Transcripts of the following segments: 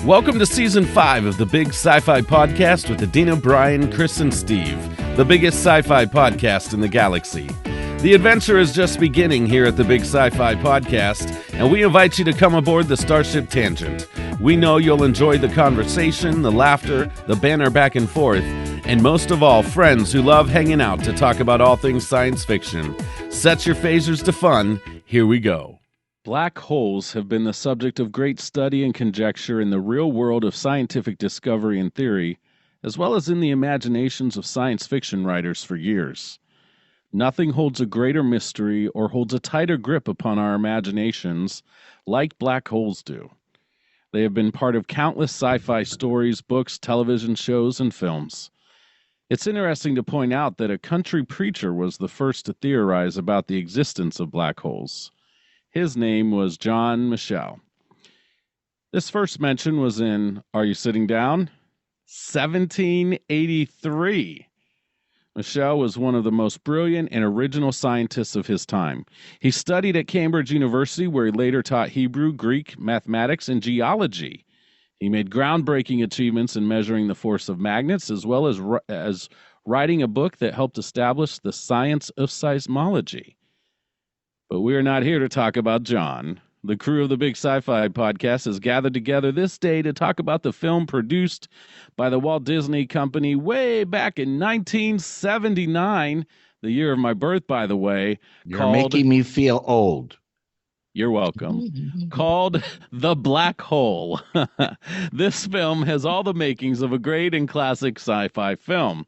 Welcome to Season 5 of the Big Sci-Fi Podcast with Adina, Brian, Cris, and Steve, the biggest sci-fi podcast in the galaxy. The adventure is just beginning here at the Big Sci-Fi Podcast, and we invite you to come aboard the Starship Tangent. We know you'll enjoy the conversation, the laughter, the banter back and forth, and most of all, friends who love hanging out to talk about all things science fiction. Set your phasers to fun. Here we go. Black holes have been the subject of great study and conjecture in the real world of scientific discovery and theory, as well as in the imaginations of science fiction writers for years. Nothing holds a greater mystery or holds a tighter grip upon our imaginations like black holes do. They have been part of countless sci-fi stories, books, television shows, and films. It's interesting to point out that a country preacher was the first to theorize about the existence of black holes. His name was John Michell. This first mention was in, are you sitting down? 1783. Michell was one of the most brilliant and original scientists of his time. He studied at Cambridge University, where he later taught Hebrew, Greek, mathematics, and geology. He made groundbreaking achievements in measuring the force of magnets, as well as writing a book that helped establish the science of seismology. But we are not here to talk about John. The crew of the Big Sci-Fi Podcast has gathered together this day to talk about the film produced by the Walt Disney Company way back in 1979, the year of my birth, by the way. You're making me feel old. You're welcome. Called The Black Hole. This film has all the makings of a great and classic sci-fi film.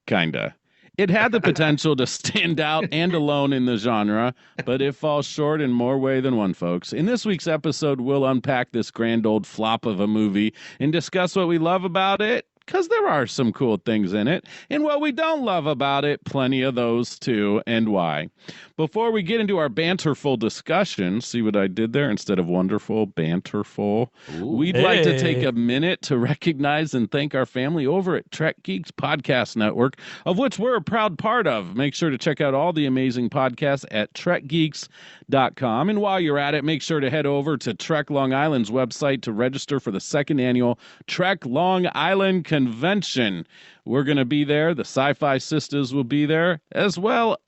Kinda. It had the potential to stand out and alone in the genre, but it falls short in more ways than one, folks. In this week's episode, we'll unpack this grand old flop of a movie and discuss what we love about it, because there are some cool things in it, and what we don't love about it, plenty of those too, and why. Before we get into our banterful discussion, see what I did there instead of wonderful, banterful? We'd like to take a minute to recognize and thank our family over at Trek Geeks Podcast Network, of which we're a proud part of. Make sure to check out all the amazing podcasts at trekgeeks.com, and while you're at it, make sure to head over to Trek Long Island's website to register for the second annual Trek Long Island Convention. We're going to be there. The Sci-Fi Sisters will be there, as well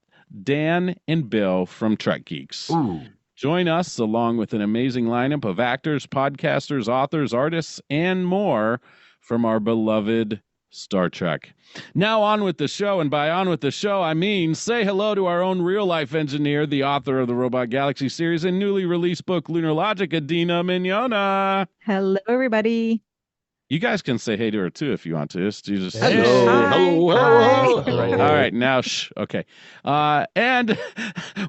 Dan and Bill from Trek Geeks. Ooh. Join us along with an amazing lineup of actors, podcasters, authors, artists, and more from our beloved Star Trek. Now on with the show, and by on with the show, I mean say hello to our own real-life engineer, the author of the Robot Galaxy series and newly released book, Lunar Logic, Adina Mignona. Hello, everybody. You guys can say hey to her too if you want to. You just Hello. Hi. Hello. All right, now shh. Okay. And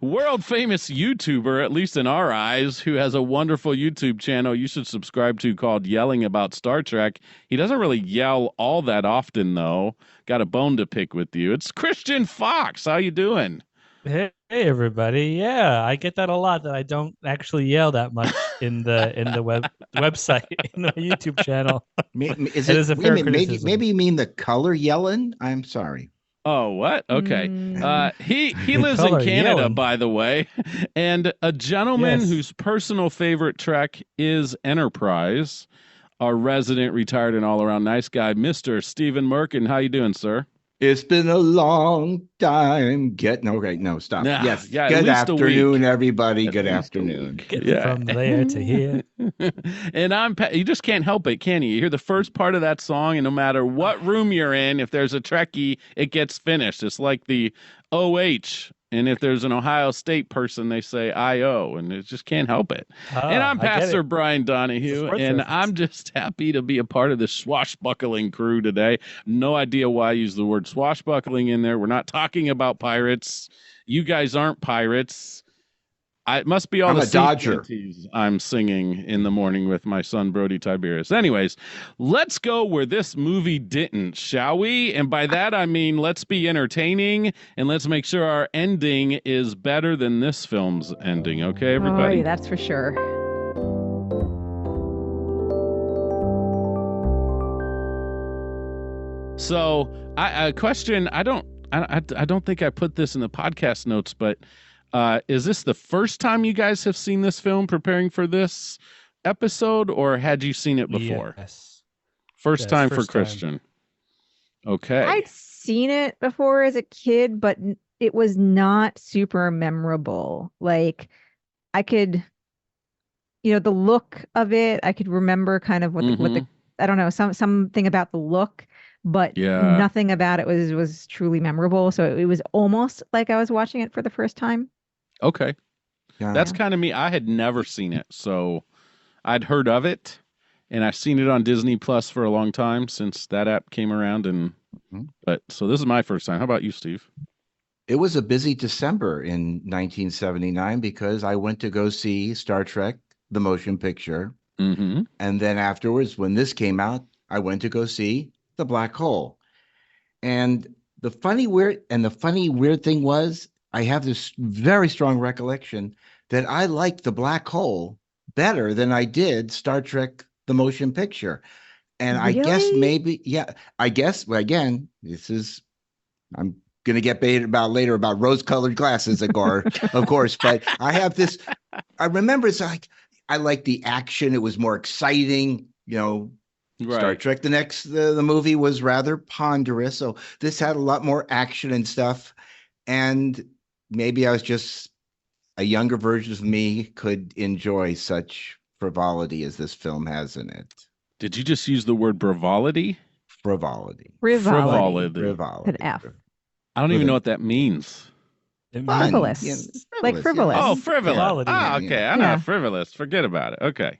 world famous YouTuber, at least in our eyes, who has a wonderful YouTube channel you should subscribe to called Yelling About Star Trek. He doesn't really yell all that often though. Got a bone to pick with you. It's Christian Fox. How you doing? Hey everybody. Yeah, I get that a lot, that I don't actually yell that much in the website, in the YouTube channel. Is It is a fair maybe criticism. you mean the color yelling? I'm sorry. Oh, what? Okay. He lives in color Canada, yelling. by the way, and a gentleman Yes. whose personal favorite Trek is Enterprise, our resident, retired, and all-around nice guy, Mr. Stephen Merkin. How you doing, sir? It's been a long time. No, stop. Nah, Yes. yeah, at Good least a afternoon, week. everybody. At Good least a afternoon. week. Get Yeah. from there to here. And you just can't help it, can you? You hear the first part of that song, and no matter what room you're in, if there's a Trekkie, it gets finished. It's like the OH. And if there's an Ohio State person, they say IO, and it just can't help it. And I'm I get Pastor it. Brian Donahue, Sports and reference. I'm just happy to be a part of the swashbuckling crew today. No idea why I use the word swashbuckling in there. We're not talking about pirates. You guys aren't pirates. It must be all I'm the a Dodger. symphonies I'm singing in the morning with my son, Brody Tiberius. Anyways, let's go where this movie didn't, shall we? And by that, I mean, let's be entertaining and let's make sure our ending is better than this film's ending. Okay, everybody? Oh, that's for sure. So, a question, I don't think I put this in the podcast notes, but is this the first time you guys have seen this film preparing for this? episode, or had you seen it before? Yes. First Yes, time for first time. Christian. Okay. I'd seen it before as a kid, but it was not super memorable. Like I could, the look of it, I could remember kind of what the I don't know, something about the look, but Yeah. nothing about it was truly memorable. So it was almost like I was watching it for the first time. Okay. Yeah. That's kind of me. I had never seen it, so I'd heard of it, and I've seen it on Disney Plus for a long time since that app came around. But so this is my first time. How about you, Steve? It was a busy December in 1979 because I went to go see Star Trek, the motion picture. Mm-hmm. And then afterwards, when this came out, I went to go see The Black Hole. And the funny weird thing was, I have this very strong recollection that I liked The Black Hole better than I did Star Trek, the motion picture. And I guess Really? well, again, I'm going to get baited about later about rose-colored glasses, of course, but I remember it's like, I like the action. It was more exciting, Star Right. Trek, the movie was rather ponderous. So this had a lot more action and stuff. And maybe I was just a younger version of me could enjoy such frivolity as this film has in it. Did you just use the word frivolity? Frivolity. An F. I don't even know what that means. It Fun. Frivolous. Yeah, Like frivolous. Oh, frivolous. Frivolity. Ah, okay. Yeah. I'm not Yeah. frivolous. Forget about it. Okay.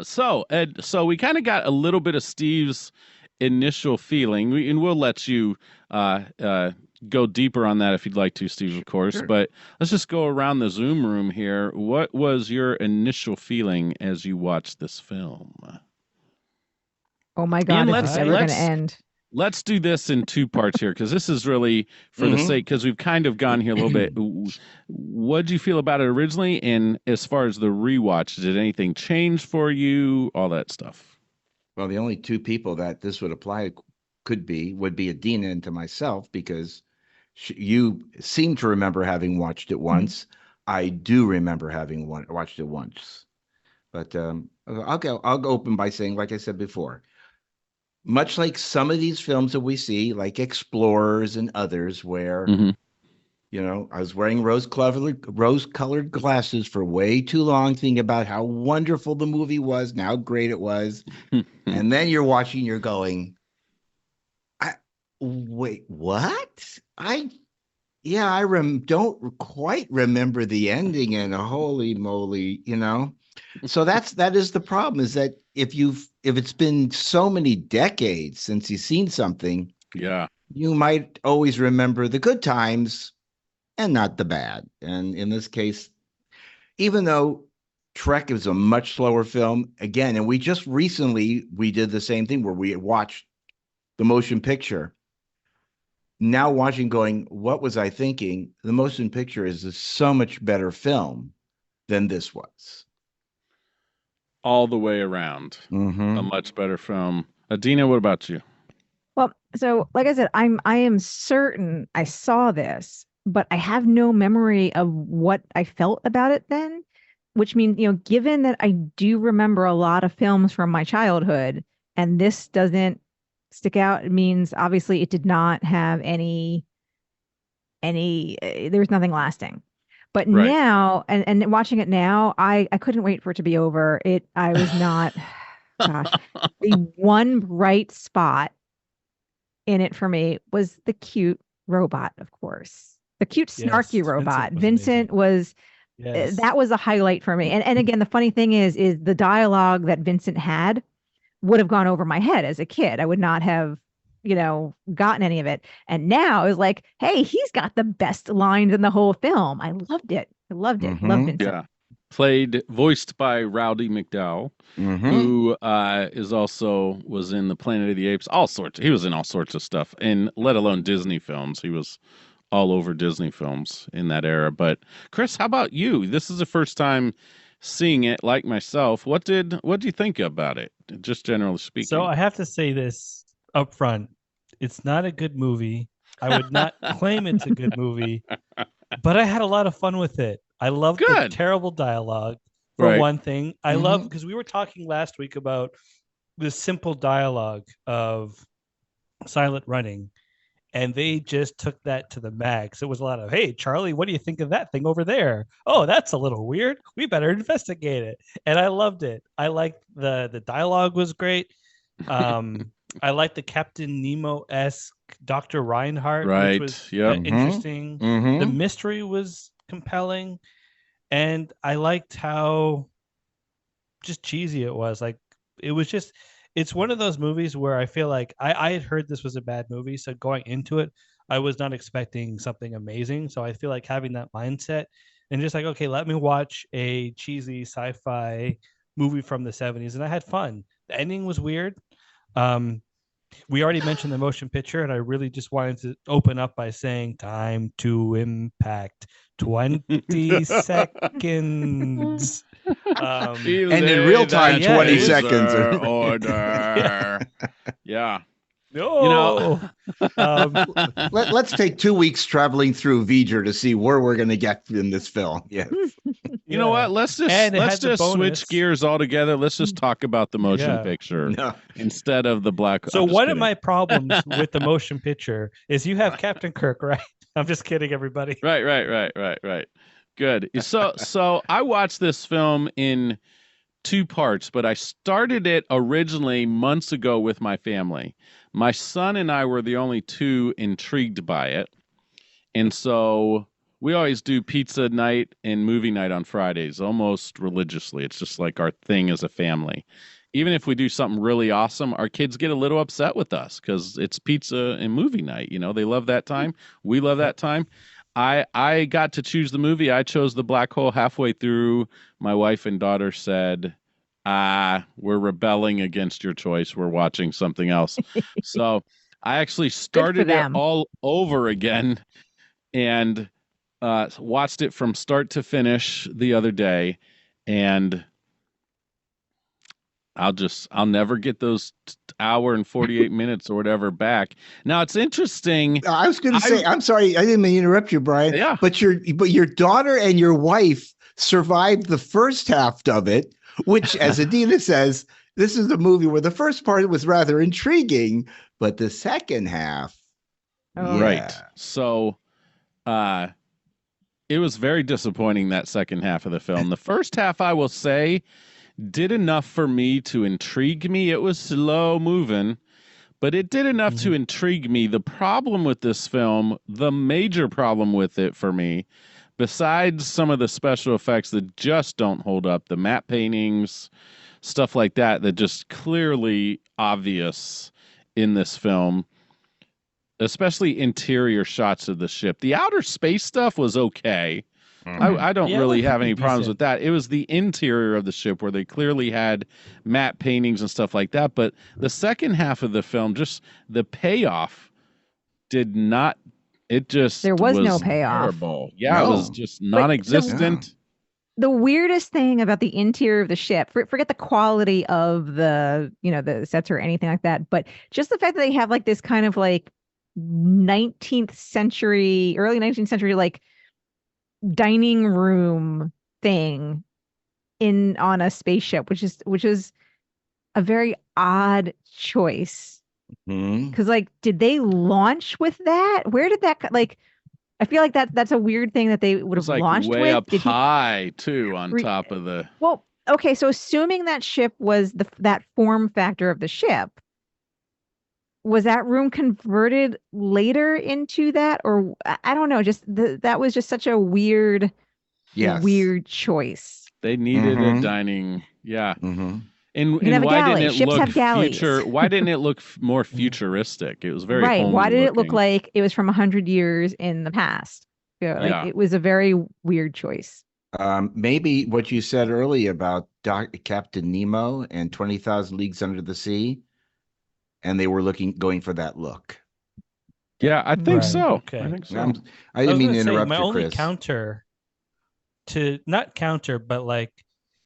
So we kind of got a little bit of Steve's initial feeling, and we'll let you go deeper on that if you'd like to, Steve, of course. Sure. But let's just go around the Zoom room here. What was your initial feeling as you watched this film? Oh my God, Ian, is this ever going to end? Let's do this in two parts here, because this is really for the sake, because we've kind of gone here a little bit. What did you feel about it originally? And as far as the rewatch, did anything change for you? All that stuff. Well, the only two people that this would apply would be Adina and to myself, because you seem to remember having watched it once. I do remember having watched it once. But I'll go open by saying, like I said before, much like some of these films that we see, like Explorers and others, where I was wearing rose-colored glasses for way too long, thinking about how wonderful the movie was and how great it was, and then you're watching, you're going, wait, what? Don't quite remember the ending, and holy moly, So that is the problem, is that if it's been so many decades since you've seen something, Yeah. you might always remember the good times and not the bad. And in this case, even though Trek is a much slower film, again, and we just recently did the same thing where we watched the motion picture. Now watching, going, what was I thinking? The motion picture is a so much better film than this was. All the way around. A much better film. Adina, what about you? Well, so like I said, I am certain I saw this, but I have no memory of what I felt about it then, which means, given that I do remember a lot of films from my childhood and this doesn't stick out, it means obviously it did not have any there was nothing lasting. But Right. now, and watching it now, I couldn't wait for it to be over. I was not, gosh, the one bright spot in it for me was the cute robot, of course. The cute, snarky robot. Vincent was, that was a highlight for me. And again, the funny thing is the dialogue that Vincent had would have gone over my head as a kid. I would not have, gotten any of it. And now it's like, hey, he's got the best lines in the whole film. I loved it. Loved Vincent. Yeah. Voiced by Rowdy McDowell, who was in the Planet of the Apes, he was in all sorts of stuff, and let alone Disney films. He was all over Disney films in that era. But Cris, how about you? This is the first time seeing it, like myself. What did you think about it, just generally speaking? So I have to say this up front. It's not a good movie. I would not claim it's a good movie, but I had a lot of fun with it. I loved the terrible dialogue, for Right. one thing. I love, because we were talking last week about the simple dialogue of silent running, and they just took that to the max. It was a lot of, "Hey, Charlie, what do you think of that thing over there? Oh, that's a little weird. We better investigate it." And I loved it. I liked the dialogue was great. I liked the Captain Nemo-esque Dr. Reinhardt, Right. which was Yep. interesting. The Mm-hmm. mystery was compelling, and I liked how just cheesy it was. Like, it was just, it's one of those movies where I feel like I had heard this was a bad movie, so going into it, I was not expecting something amazing. So I feel like having that mindset and just like, okay, let me watch a cheesy sci-fi movie from the 70s, and I had fun. The ending was weird. We already mentioned the motion picture, and I really just wanted to open up by saying time to impact 20 seconds. And in real time, Yeah, 20 it was- seconds. Order. Yeah. No. Let's take 2 weeks traveling through V'ger to see where we're going to get in this film. Yes. You know what? Let's just And it had the bonus. switch gears altogether. Let's just talk about the motion Yeah. picture No. instead of the black. So I'm just one of kidding. my problems with the motion picture is you have Captain Kirk, right? I'm just kidding, everybody. Right. Good. So I watched this film in 2 parts, but I started it originally months ago with my family. My son and I were the only 2 intrigued by it. And so we always do pizza night and movie night on Fridays, almost religiously. It's just like our thing as a family. Even if we do something really awesome, our kids get a little upset with us because it's pizza and movie night. You know, they love that time. We love that time. I got to choose the movie. I chose The Black Hole halfway through. My wife and daughter said, we're rebelling against your choice. We're watching something else. So I actually started it them. all over again and watched it from start to finish the other day. And I'll never get those hour and 48 minutes or whatever back. Now it's interesting. I was going to say, I'm sorry, I didn't mean to interrupt you, Brian. Yeah. But your daughter and your wife survived the first half of it, which, as Adina says, this is a movie where the first part was rather intriguing, but the second half, Right. So, it was very disappointing, that second half of the film. The first half, I will say, did enough for me to intrigue me. It was slow moving, but it did enough to intrigue me. The problem with this film, the major problem with it for me, besides some of the special effects that just don't hold up, the matte paintings, stuff like that, that just clearly obvious in this film, especially interior shots of the ship. The outer space stuff was okay. I don't really have any problems with that. It was the interior of the ship where they clearly had matte paintings and stuff like that. But the second half of the film, just the payoff did not. It just There was no payoff. Terrible. Yeah, it was just non-existent. The weirdest thing about the interior of the ship, forget the quality of the sets or anything like that, but just the fact that they have like this kind of like 19th century, early 19th century, like dining room thing on a spaceship, which is a very odd choice. Because like, did they launch with that? Where did that like? I feel like that's a weird thing that they would have like launched way with. up high too, on top of the. Well, okay, so assuming that ship was that form factor of the ship, was that room converted later into that, or I don't know? Just that was just such a weird choice. They needed a dining, And have a why galley. didn't it Ships look have galleys. Why didn't it look more futuristic? It was very right. Why did it look looking. like it was from 100 years in the past? It was a very weird choice. Maybe what you said earlier about Captain Nemo and 20,000 Leagues Under the Sea, and they were going for that look. Yeah, I think so. Okay. I think so. I didn't mean to interrupt my you, only Chris. counter to not counter, but like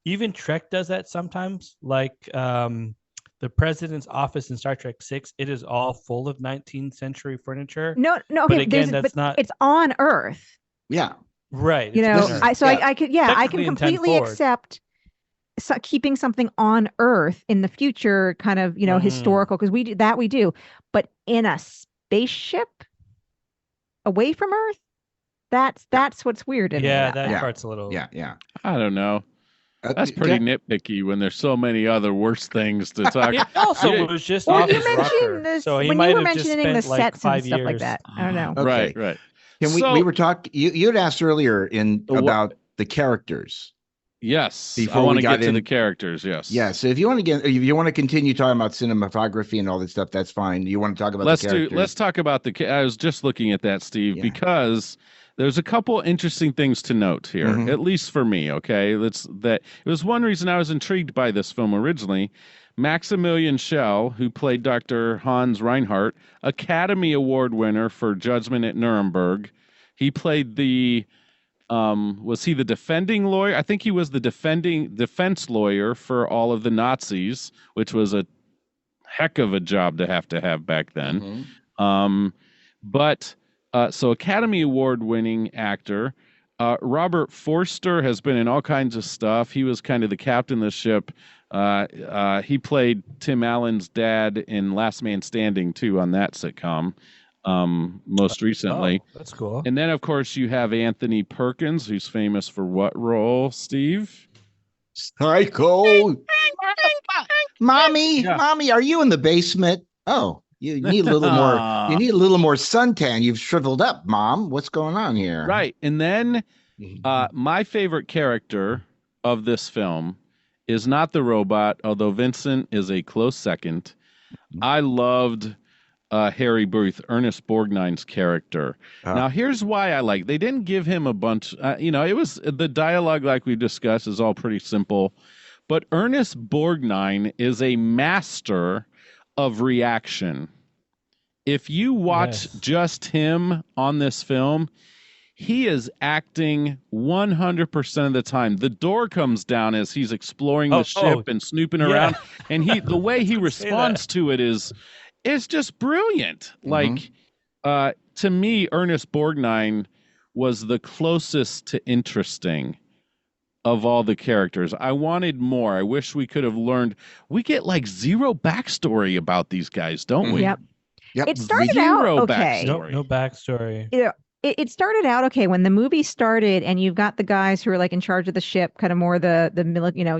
even Trek does that sometimes. Like the president's office in Star Trek 6, it is all full of 19th century furniture. No. But again, that's not. It's on Earth. Yeah. Right. I can completely accept keeping something on Earth in the future, kind of, historical, because we do, but in a spaceship away from Earth, that's what's weird to me Yeah, about that Yeah. part's a little. Yeah. I don't know. That's pretty nitpicky when there's so many other worse things to talk. It also Yeah. was just Well, off you his mentioned rocker, this so he when might you were have just mentioning the spent like sets 5 and stuff like years. that. I don't know. Okay. Right. Can we So- were talking, you had asked earlier about the characters. Yes. Before I want we to got get to in- the characters. Yes. Yeah. So if you want to continue talking about cinematography and all this stuff, that's fine. You want to talk about the characters? Let's talk about I was just looking at that, Steve, Yeah. because there's a couple interesting things to note here, Mhm. at least for me. Okay, it was one reason I was intrigued by this film originally. Maximilian Schell, who played Dr. Hans Reinhardt, Academy Award winner for Judgment at Nuremberg. He played was he the defending lawyer? I think he was the defense lawyer for all of the Nazis, which was a heck of a job to have back then. Mhm. So Academy Award winning actor. Robert Forster has been in all kinds of stuff. He was kind of the captain of the ship. He played Tim Allen's dad in Last Man Standing too on that sitcom most recently. Oh, that's cool. And then, of course, you have Anthony Perkins, who's famous for what role, Steve? Psycho. Mommy, Yeah. mommy, are you in the basement? Oh, you need a little more. You need a little more suntan. You've shriveled up, Mom. What's going on here? Right. And then my favorite character of this film is not the robot, although Vincent is a close second. I loved Harry Booth, Ernest Borgnine's character. Now, here's why they didn't give him a bunch. It was the dialogue, like we discussed, is all pretty simple. But Ernest Borgnine is a master of reaction. If you watch just him on this film, he is acting 100% of the time. The door comes down as he's exploring the ship and snooping around, and the way he responds to it is just brilliant. Mhm. To me, Ernest Borgnine was the closest to interesting of all the characters. I wanted more. I wish we could have learned. We get like zero backstory about these guys, don't we? Yep. Yep. It started out Zero okay. backstory. No backstory. It started out okay when the movie started, and you've got the guys who are like in charge of the ship, kind of more the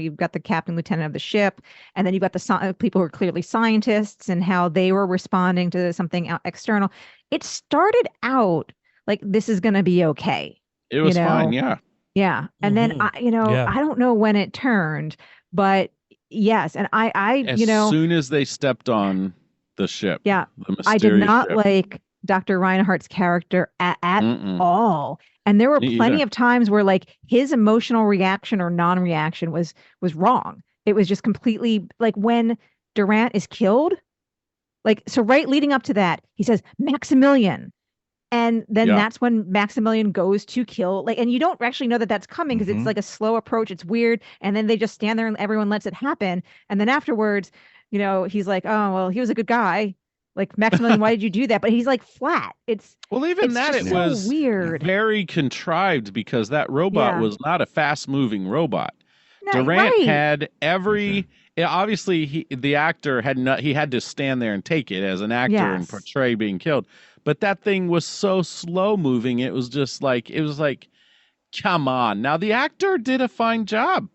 you've got the captain, lieutenant of the ship, and then you've got the people who are clearly scientists and how they were responding to something external. It started out like this is going to be okay. It was fine, yeah. Yeah, and then Yeah. I don't know when it turned, but yes, and As soon as they stepped on the ship, yeah, the I did mysterious not ship. like Dr. Reinhardt's character at Mm-mm. all. And there were Me plenty either. of times where like his emotional reaction or non-reaction was wrong. It was just completely like when Durant is killed, like so right leading up to that, he says Maximilian. And then that's when Maximilian goes to kill, and you don't actually know that that's coming because it's like a slow approach. It's weird. And then they just stand there and everyone lets it happen. And then afterwards, he's like, oh, well, he was a good guy. Like, Maximilian, why did you do that? But he's like flat. Even that, it so was weird. very contrived because that robot was not a fast-moving robot. No, Durant right. had obviously the actor he had to stand there and take it as an actor and portray being killed. But that thing was so slow moving. It was like, come on. Now the actor did a fine job.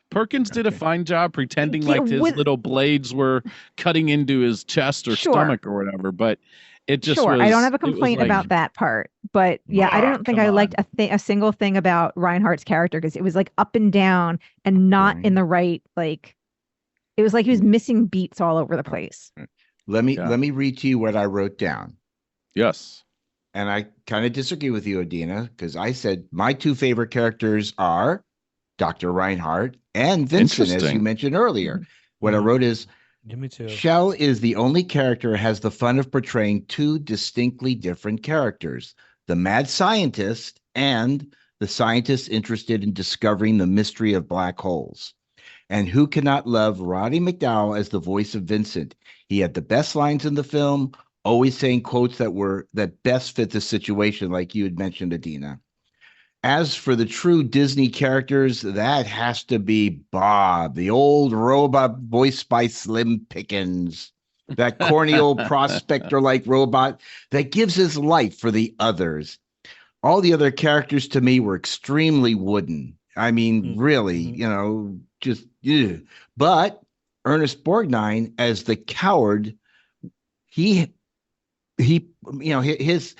Perkins did a fine job pretending like his little blades were cutting into his chest or stomach or whatever. But it just was. I don't have a complaint about that part. But yeah, I don't think I liked a single thing about Reinhardt's character because it was like up and down and not in the right, like, it was like he was missing beats all over the place. Let me read to you what I wrote down. Yes. And I kind of disagree with you, Adina, because I said my two favorite characters are Dr. Reinhardt and Vincent, as you mentioned earlier. What I wrote is, me too. Schell is the only character who has the fun of portraying two distinctly different characters, the mad scientist and the scientist interested in discovering the mystery of black holes. And who cannot love Roddy McDowall as the voice of Vincent? He had the best lines in the film, always saying quotes that best fit the situation, like you had mentioned, Adina. As for the true Disney characters, that has to be Bob, the old robot voiced by Slim Pickens. That corny old prospector-like robot that gives his life for the others. All the other characters to me were extremely wooden. I mean, really, just ugh. But Ernest Borgnine as the coward, he was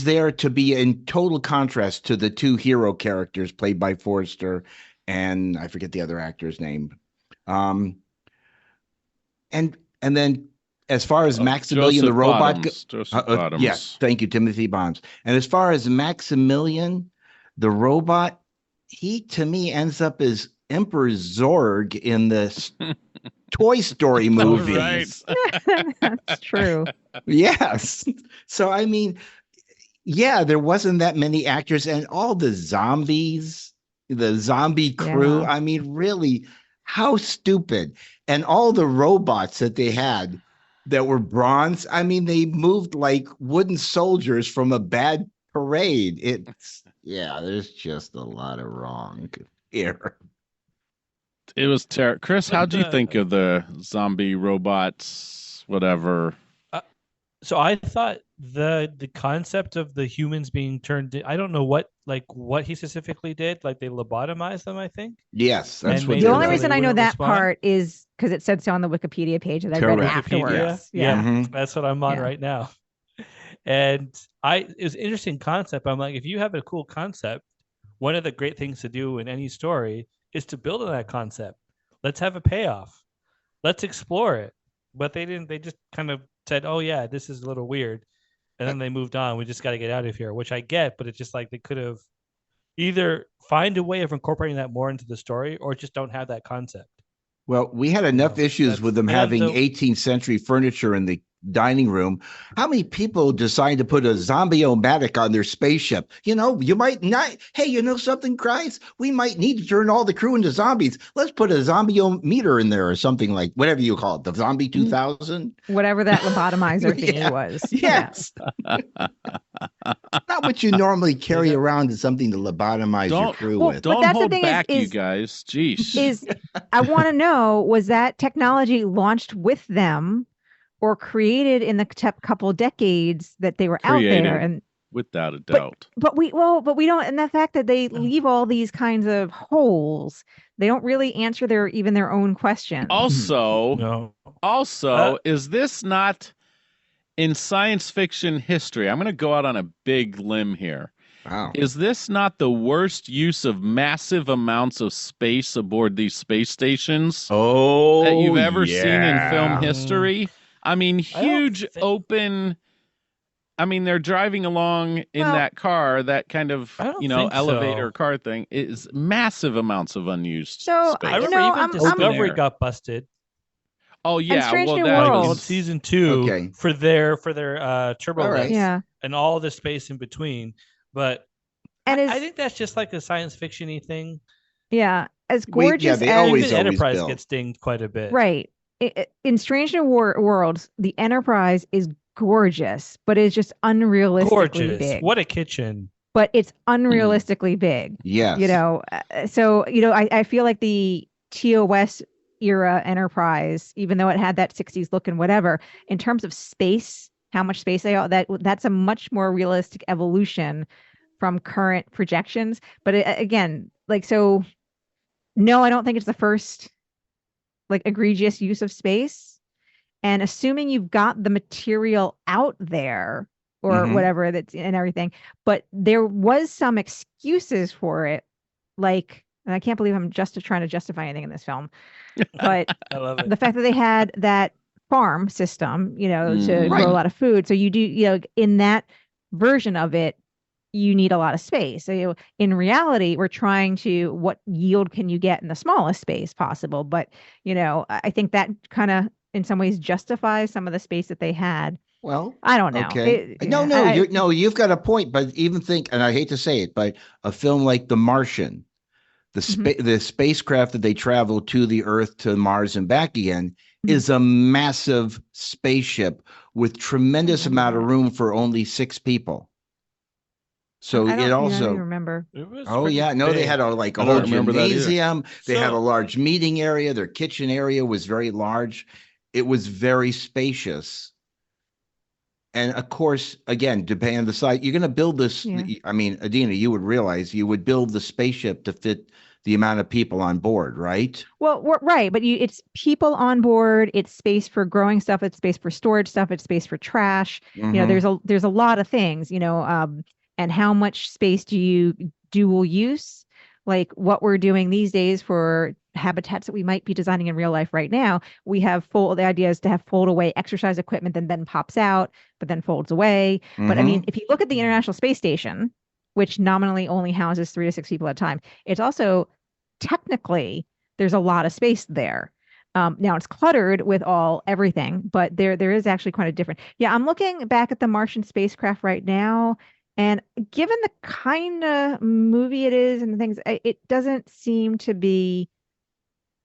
there to be in total contrast to the two hero characters played by Forrester and I forget the other actor's name. And then as far as Maximilian the robot, yes, thank you, Timothy Bonds. And as far as Maximilian the robot, he to me ends up as Emperor Zorg in the Toy Story movies. That's true. Yes. So I mean, yeah, there wasn't that many actors, and all the zombies, the zombie crew. Yeah. I mean, really, how stupid. And all the robots that they had that were bronze. I mean, they moved like wooden soldiers from a bad parade. There's just a lot of wrong here. It was terrible. Chris, how'd you think of the zombie robots, whatever? So I thought the concept of the humans being turned, I don't know what he specifically did. Like they lobotomized them, I think. Yes, that's what the only reason I know that part is because it said so on the Wikipedia page that I read afterwards. Yeah. Mm-hmm. That's what I'm on right now. And it was an interesting concept. I'm like, if you have a cool concept, one of the great things to do in any story is to build on that concept. Let's have a payoff. Let's explore it. But they didn't. They just kind of said, oh, yeah, this is a little weird. And then they moved on. We just got to get out of here, which I get. But it's just like they could have either find a way of incorporating that more into the story or just don't have that concept. Well, we had enough issues with them having 18th century furniture in the dining room. How many people decide to put a zombie-o-matic on their spaceship? You might not. Hey, you know something, Cris? We might need to turn all the crew into zombies. Let's put a zombie-o-meter in there or something like whatever you call it, the Zombie 2000. Whatever that lobotomizer thing was. Yes. Not what you normally carry around as something to lobotomize your crew with. Don't hold back, you guys. Jeez. I want to know, was that technology launched with them or created in the couple decades that they were out there? And without a doubt. But we don't, and the fact that they leave all these kinds of holes, they don't really answer their own questions. Also, is this not in science fiction history? I'm going to go out on a big limb here. Wow. Is this not the worst use of massive amounts of space aboard these space stations that you've ever seen in film history? I mean, huge open. I mean, they're driving along in that car, that kind of, elevator car thing is massive amounts of unused space. I remember even Discovery got busted. Oh yeah, Strange New Worlds in season 2 for their turbo lifts and all the space in between. But I think that's just like a science fiction-y thing. Yeah, as gorgeous they as always Enterprise gets dinged quite a bit, right? In Strange New Worlds, the Enterprise is gorgeous, but it's just unrealistically big. What a kitchen! But it's unrealistically big. Yes. So I feel like the TOS era Enterprise, even though it had that 60s look and whatever, in terms of space, how much space they are, that's a much more realistic evolution from current projections. But again, no, I don't think it's the first egregious use of space. And assuming you've got the material out there or whatever that's and everything, but there was some excuses for it, and I can't believe I'm just trying to justify anything in this film, but I love it. The fact that they had that farm system, to grow a lot of food. So you do, in that version of it, you need a lot of space. So in reality, we're trying to, what yield can you get in the smallest space possible? But, I think that kind of in some ways justifies some of the space that they had. Well, I don't know. Okay. You've got a point, but even think, and I hate to say it, but a film like The Martian, the spacecraft that they travel to the Earth, to Mars and back again, is a massive spaceship with tremendous amount of room for only 6 people. So I it don't also even remember. It was Oh pretty yeah, no, they big. had a I whole don't remember that either. gymnasium. They had a So- large meeting area. Their kitchen area was very large. It was very spacious. And of course, again, depending on the site, you're going to build this. Yeah. I mean, Adina, you would realize you would build the spaceship to fit the amount of people on board, right? Well, right, but it's people on board, it's space for growing stuff, it's space for storage stuff, it's space for trash. Mhm. There's a lot of things, and how much space do you dual use? Like what we're doing these days for habitats that we might be designing in real life right now, we have the idea is to have fold away exercise equipment that then pops out, but then folds away. But I Mhm. mean, if you look at the International Space Station, which nominally only houses 3 to 6 people at a time, it's also technically there's a lot of space there. Now it's cluttered with everything, but there is actually quite a different. Yeah, I'm looking back at the Martian spacecraft right now, and given the kind of movie it is and things, it doesn't seem to be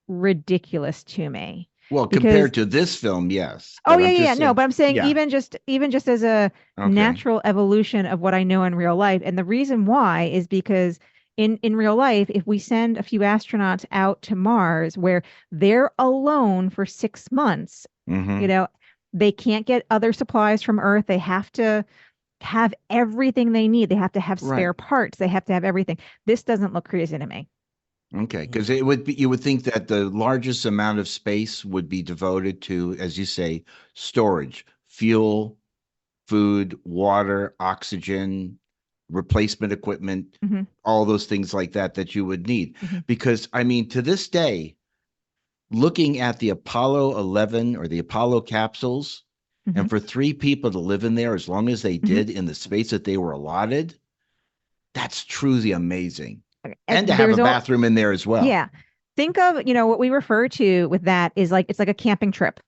ridiculous to me. Well, Because compared to this film, yes. oh But I'm yeah, just no, saying, but I'm saying yeah. even just as a Okay. natural evolution of what I know in real life, and the reason why is because in real life, if we send a few astronauts out to Mars where they're alone for 6 months, Mhm. they can't get other supplies from Earth. They have to have everything they need. They have to have Right. spare parts. They have to have everything. This doesn't look crazy to me. Okay, because it would be, you would think that the largest amount of space would be devoted to, as you say, storage, fuel, food, water, oxygen, replacement equipment, Mhm. all those things like that you would need. Mhm. Because I mean, to this day, looking at the Apollo 11 or the Apollo capsules, and Mhm. for 3 people to live in there as long as they Mhm. did in the space that they were allotted, that's truly amazing. Okay. And to have a There's bathroom in there as well. Yeah. Think of, what we refer to with that is like it's like a camping trip.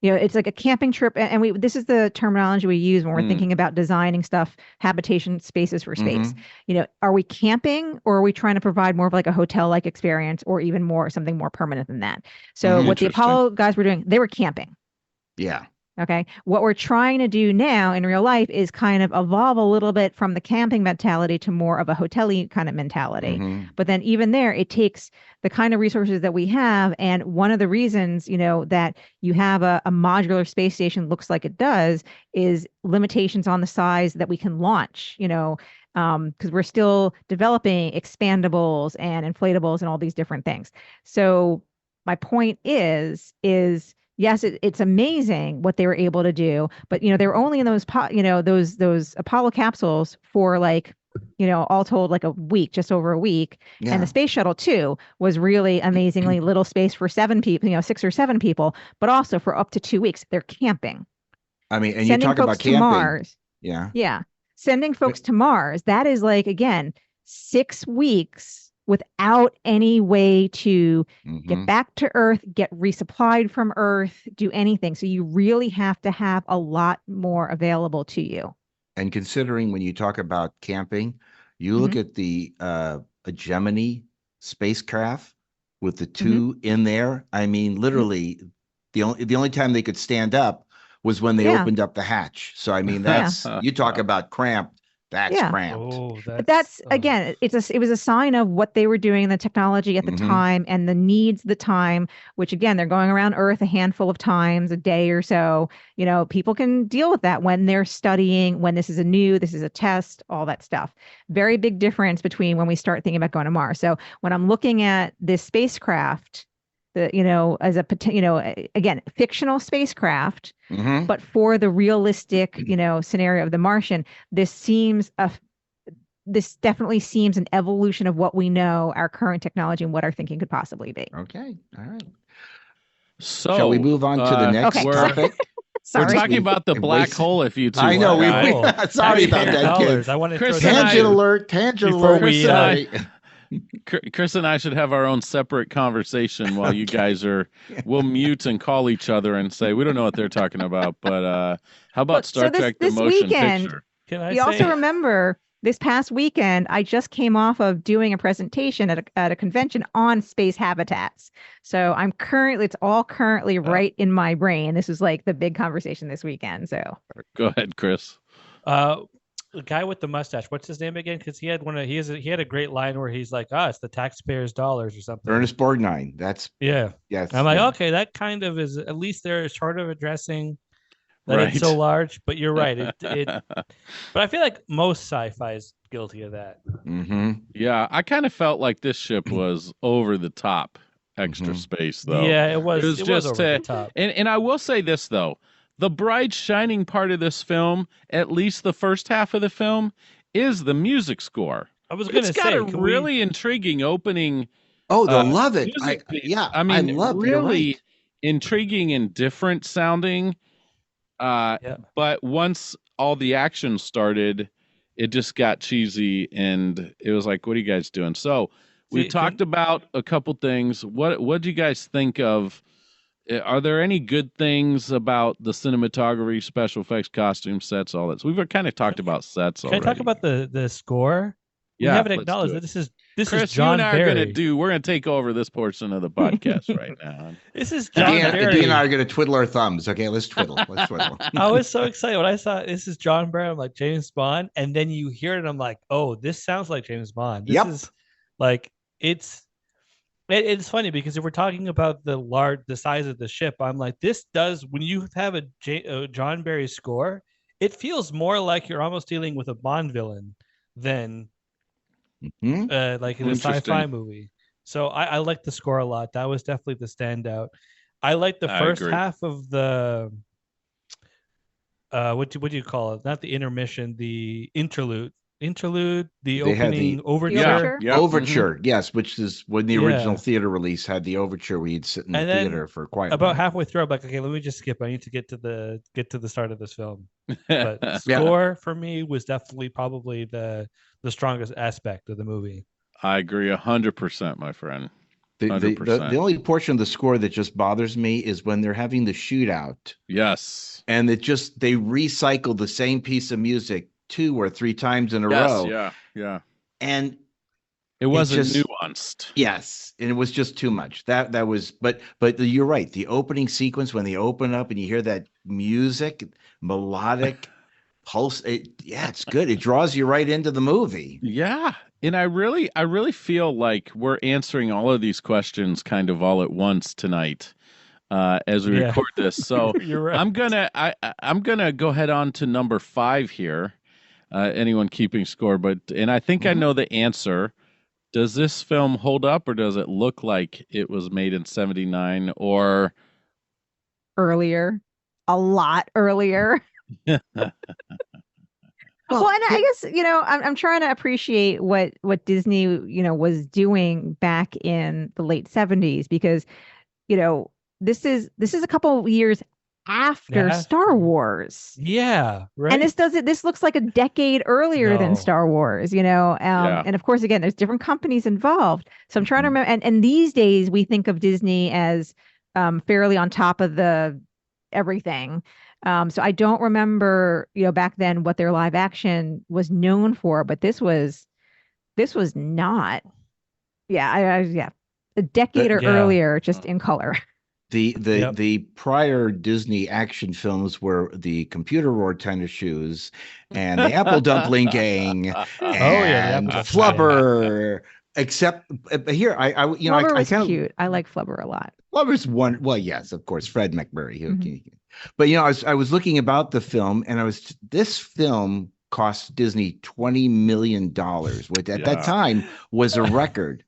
It's like a camping trip, and we this is the terminology we use when we're Mm. thinking about designing stuff, habitation spaces for space. Mhm. Are we camping or are we trying to provide more of like a hotel-like experience or even more something more permanent than that? So Mhm. what the Interesting. Apollo guys were doing, they were camping. Yeah. Okay. What we're trying to do now in real life is kind of evolve a little bit from the camping mentality to more of a hotel-y kind of mentality. Mhm. But then even there, it takes the kind of resources that we have. And one of the reasons, that you have a modular space station looks like it does is limitations on the size that we can launch, because we're still developing expandables and inflatables and all these different things. So my point is yes, it's amazing what they were able to do, but they were only in those Apollo capsules for like, all told like a week, just over a week. And Yeah. the space shuttle too was really amazingly little space for 7 people, 6 or 7 people, but also for up to 2 weeks. They're camping. I mean, and you Sending talk about folks to camping. Mars. Yeah. Yeah. Sending folks to Mars. That is like, again, 6 weeks without any way to get Mhm. back to Earth, get resupplied from Earth, do anything. So you really have to have a lot more available to you. And considering when you talk about camping, you look Mhm. at the a Gemini spacecraft with the two in there. I mean, literally, the only time they could stand up was when they Yeah. opened up the hatch. So I mean, Yeah. that's you talk about cramped. That's Yeah. cramped. Oh, But that's again, it was a sign of what they were doing in the technology at the Mhm. time and the needs of the time, which again, they're going around Earth a handful of times a day or so. People can deal with that when they're studying, when this is a test, all that stuff. Very big difference between when we start thinking about going to Mars. So when I'm looking at this spacecraft, as a again, fictional spacecraft, Mhm. but for the realistic, scenario of the Martian, this definitely seems an evolution of what we know, our current technology, and what our thinking could possibly be. Okay. All right. So, Shall we move on to the next Okay. topic? We're Sorry. talking about the black hole. If you two, I know. want. Sorry about that, colors. kids. I want to Chris throw and that I- Tangent in. alert. Tangent Before alert. we, Sorry. Chris and I should have our own separate conversation while you guys are. We'll mute and call each other and say we don't know what they're talking about. But how about Look, so Star Trek: The Motion weekend, Picture? Can I You say? also remember this past weekend, I just came off of doing a presentation at a convention on space habitats. So it's all currently right in my brain. This was like the big conversation this weekend. So Go ahead, Chris. the guy with the mustache. What's his name again? Because he had he had a great line where he's like, it's the taxpayers' dollars or something. Ernest Borgnine. That's yeah. yes. I'm like, yeah. okay, that kind of is at least they're sort of addressing that Right. it's so large. But you're right. But I feel like most sci-fi is guilty of that. Mm-hmm. Yeah, I kind of felt like this ship was over the top extra space, though. Yeah, it was. It was just over the top. And I will say this though, the bright shining part of this film, at least the first half of the film, is the music score. I was going to say, it's got a really intriguing opening. Oh, they'll love it. music piece. Yeah, I mean, love really right. intriguing and different sounding. But once all the action started, it just got cheesy, and it was like, what are you guys doing? So we talked about a couple things. What do you guys think of? Are there any good things about the cinematography, special effects, costume sets, all that? So we've kind of talked about sets already. Can I talk about the score? Yeah, we haven't acknowledged that this is Chris, is John you and I Barry. we're gonna take over this portion of the podcast right now. This is John Barry. Dean and I are going to twiddle our thumbs. Okay, let's twiddle. I was so excited when I saw this is John Barry. I'm like, James Bond, and then you hear it, and I'm like, oh, this sounds like James Bond. This is like it's funny because if we're talking about the size of the ship, I'm like, this does when you have a John Barry score, it feels more like you're almost dealing with a Bond villain than like in a sci-fi movie. So I like the score a lot. That was definitely the standout. I like the first half of the what do you call it? Not the intermission, the interlude, the opening overture. Overture, yes, which is when the original theater release had the overture where you'd sit in the theater for quite about halfway through. I'm like, okay, let me just skip. I need to get to the start of this film. But score for me was definitely probably the strongest aspect of the movie. I agree 100%, my friend. 100%. The only portion of the score that just bothers me is when they're having the shootout. Yes. And they recycle the same piece of music 2 or 3 times in a row. Yeah. And it wasn't nuanced. Yes, and it was just too much. That was but you're right. The opening sequence when they open up and you hear that music, melodic pulse, it's good. It draws you right into the movie. Yeah. And I really feel like we're answering all of these questions kind of all at once tonight. As we record this. So you're right. I'm gonna go ahead on to number 5 here. Anyone keeping score, and I think I know the answer. Does this film hold up, or does it look like it was made in 79 or earlier? A lot earlier. Well, and I guess, I'm trying to appreciate what Disney, was doing back in the late 70s, because, this is a couple of years after Star Wars. Yeah, right. And this looks like a decade earlier than Star Wars, and of course, again, there's different companies involved. So I'm trying to remember, and these days we think of Disney as fairly on top of the everything. So I don't remember, back then what their live action was known for, but this was not. Yeah, a decade or earlier, just in color. The prior Disney action films were the Computer Wore Tennis Shoes and the Apple Dumpling Gang and Flubber. Except here, Flubber was cute. I like Flubber a lot. Flubber's one. Well, yes, of course, Fred McMurray. But I was looking about the film, and this film cost Disney $20 million, which at that time was a record.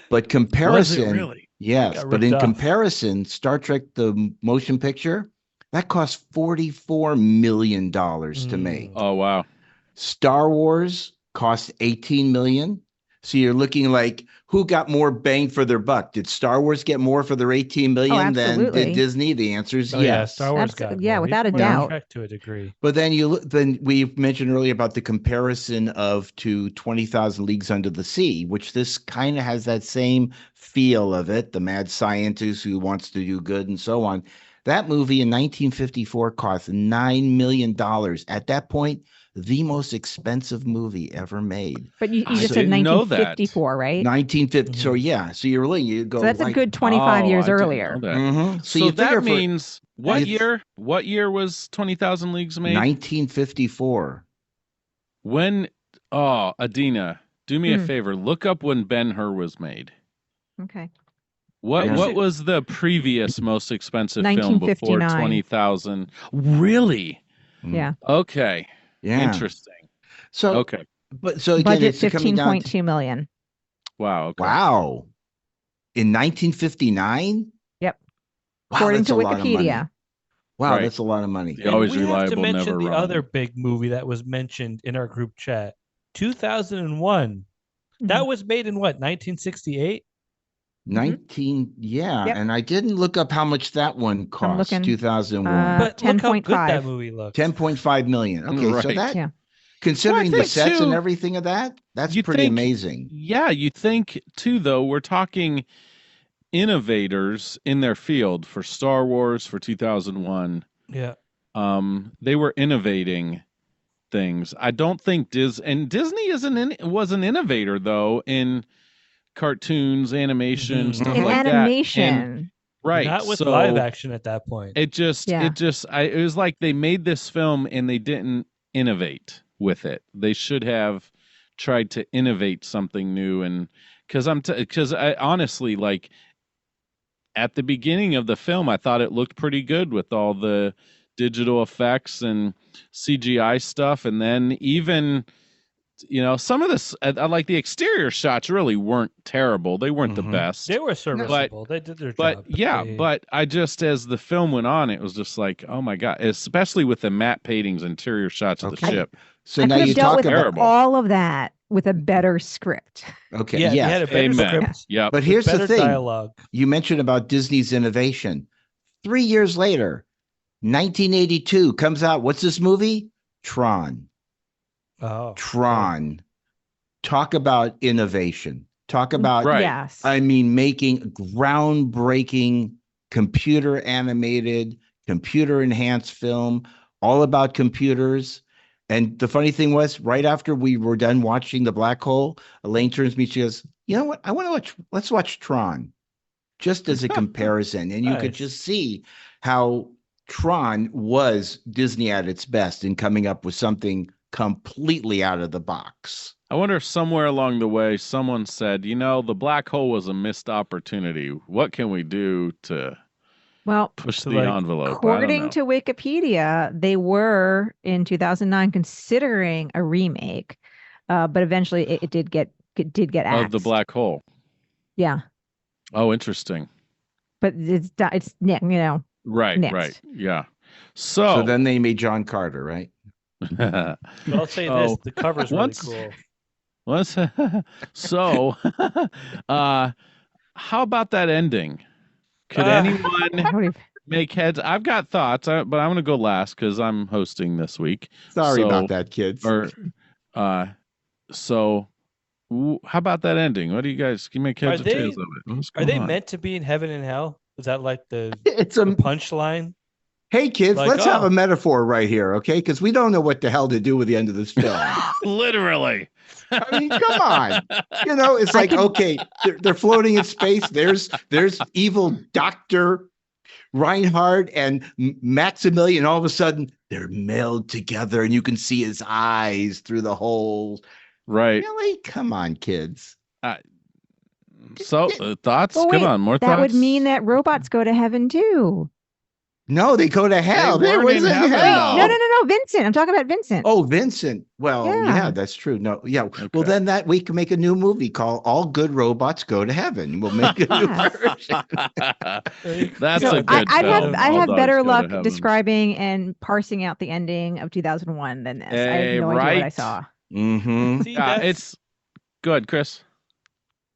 But comparison, was it really? Yes, but in comparison, Star Trek the motion picture that cost $44 million to make. Oh wow! Star Wars cost $18 million. So you're looking like, who got more bang for their buck? Did Star Wars get more for their $18 million than did Disney? The answer is yes. Yeah, Star Wars got more. Without a doubt. To a degree. But then then we mentioned earlier about the comparison to 20,000 Leagues Under the Sea, which this kind of has that same feel of it. The mad scientist who wants to do good and so on. That movie in 1954 cost $9 million. At that point, the most expensive movie ever made. But you just said 1954, right? 1950. So yeah, so you go. So that's a good 25 years earlier. So that means what year? What year was 20,000 Leagues made? 1954. When Adina, do me a favor. Look up when Ben-Hur was made. Okay. What was the previous most expensive film before 1959. 20,000? Really? Yeah. Okay. Yeah. Interesting. So Okay. But so again, Budget it's coming down to 15.2 million. Wow. Okay. wow. In 1959? Yep. Wow, According that's to a lot of money. Wikipedia. Wow, Right. that's a lot of money. Yeah. Always we have to reliable, mention never the wrong. other big movie that was mentioned in our group chat, 2001. That was made in what, 1968? 19, yeah. Yep. And I didn't look up how much that one cost, looking, 2001. But look how good 10.5. that movie looks. 10.5 million. Okay, so Right. that, Yeah. considering Well, I the think, sets and too, everything of that, that's you pretty think- amazing. Yeah, you think too, though, we're talking innovators in their field for Star Wars for 2001. Yeah. They were innovating things. I don't think Disney was an innovator though in cartoons, animation, Mhm. stuff In like animation. that. And, right. Not with so live action at that point. It was like they made this film and they didn't innovate with it. They should have tried to innovate something new. And because I honestly, like, at the beginning of the film, I thought it looked pretty good with all the digital effects and CGI stuff. And then even, some of this, I like the exterior shots really weren't terrible. They weren't the best. They were serviceable. They did their But job. but I just, as the film went on, it was just like, oh my God, especially with the matte paintings, interior shots of the ship. So I now could have you dealt talk with about Terrible. all of that with a better script. okay, Yeah, yeah. they had a better Amen. script. Yep. But with here's the better thing. dialogue. You mentioned about Disney's innovation. 3 years later, 1982 comes out. What's this movie? Tron. Oh, Tron. Talk about innovation. Talk about, Right. Yes. I mean, making groundbreaking computer animated, computer enhanced film, all about computers. And the funny thing was, right after we were done watching The Black Hole, Elaine turns to me, she goes, you know what? Let's watch Tron, just as a comparison. And you could Nice. just see how Tron was Disney at its best in coming up with something completely out of the box. I wonder if somewhere along the way someone said, the black hole was a missed opportunity. What can we do to Well, push So, the like, envelope? I don't according know. to Wikipedia, they were in 2009 considering a remake, but eventually it did get Of the axed. black hole. Yeah, Oh, interesting. but it's Right, Next. right. Yeah. So So, then they made John Carter, right? But I'll say Oh, this: the cover's really once- cool. so how about that ending? Could I anyone would have- make heads? I've got thoughts, but I'm going to go last because I'm hosting this week. Sorry So- about that, kids. Or, how about that ending? What do you guys? Can you make heads Are or they- tails of it? What's Are going they on? meant to be in heaven and hell? Is that like the It's a punchline? hey kids, Like, let's have oh. a metaphor right here, okay? Because we don't know what the hell to do with the end of this film. Literally. I mean, come on. It's like, okay, they're floating in space. There's evil Dr. Reinhardt and Maximilian. All of a sudden, they're melded together, and you can see his eyes through the hole. Right. Really? Come on, kids. So, thoughts? Well, wait, Come on, more that thoughts. would mean that robots go to heaven too. No, they go to hell. They They weren't was in in heaven, hell. though. No, Vincent. I'm talking about Vincent. Oh, Vincent. Well, Yeah. yeah, that's true. No, yeah. Well, Okay. then that we can make a new movie called "All Good Robots Go to Heaven." We'll make a new Yes. version. That's So a good I'd have film. I All have dogs better go to luck heaven. describing and parsing out the ending of 2001 than this. I Hey, have no idea what I right. saw. Mm-hmm. See, Yeah, that's it's good, Chris.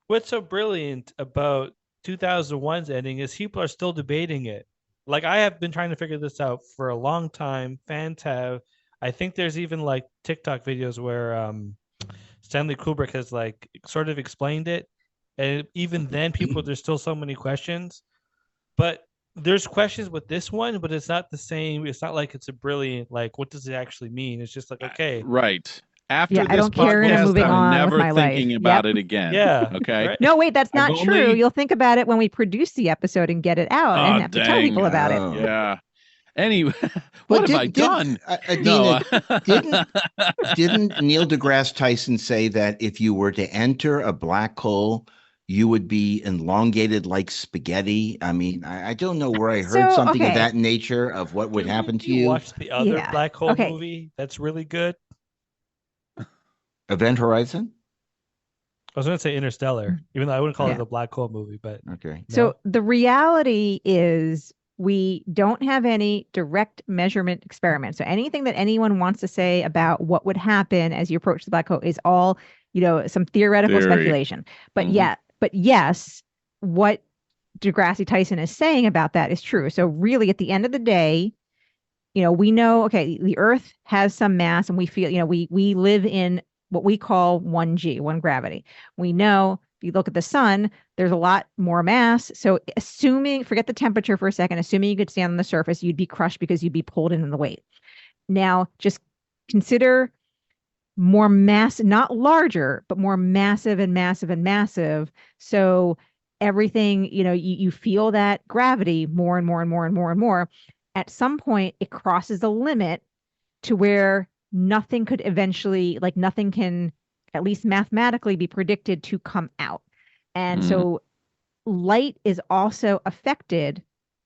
what's so brilliant about 2001's ending is people are still debating it. Like, I have been trying to figure this out for a long time. Fans have. I think there's even like TikTok videos where Stanley Kubrick has like sort of explained it, and even then, there's still so many questions. But there's questions with this one, but it's not the same. It's not like it's a brilliant, like, what does it actually mean? It's just like, okay, Right. After Yeah, I this don't care, and I'm podcast, moving on I'm with never my life. thinking about Yep. it again. Yeah, Okay. right? No, wait, that's I've not true. only- You'll think about it when we produce the episode and get it out Oh, and have to tell dang. people about Oh. it. Yeah. Anyway, But what have I done? Adina, didn't Neil deGrasse Tyson say that if you were to enter a black hole, you would be elongated like spaghetti? I mean, I don't know where I heard So, something of okay. that nature of what would happen to you you. watch the other Yeah. black hole Okay. movie that's really good? Event Horizon? I was going to say Interstellar, even though I wouldn't call Yeah. it a black hole movie, but Okay. So no. the reality is we don't have any direct measurement experiments. So anything that anyone wants to say about what would happen as you approach the black hole is all, some theoretical Theory. speculation. But Mhm. but yes, what deGrasse Tyson is saying about that is true. So really, at the end of the day, we know, okay, the Earth has some mass, and we feel, we live in what we call 1G, one gravity. We know if you look at the sun, there's a lot more mass. So forget the temperature for a second, assuming you could stand on the surface, you'd be crushed because you'd be pulled in the weight. Now, just consider more mass, not larger, but more massive and massive and massive. So everything, you feel that gravity more and more and more and more and more. At some point, it crosses the limit to where nothing could eventually, like nothing can, at least mathematically, be predicted to come out. And so light is also affected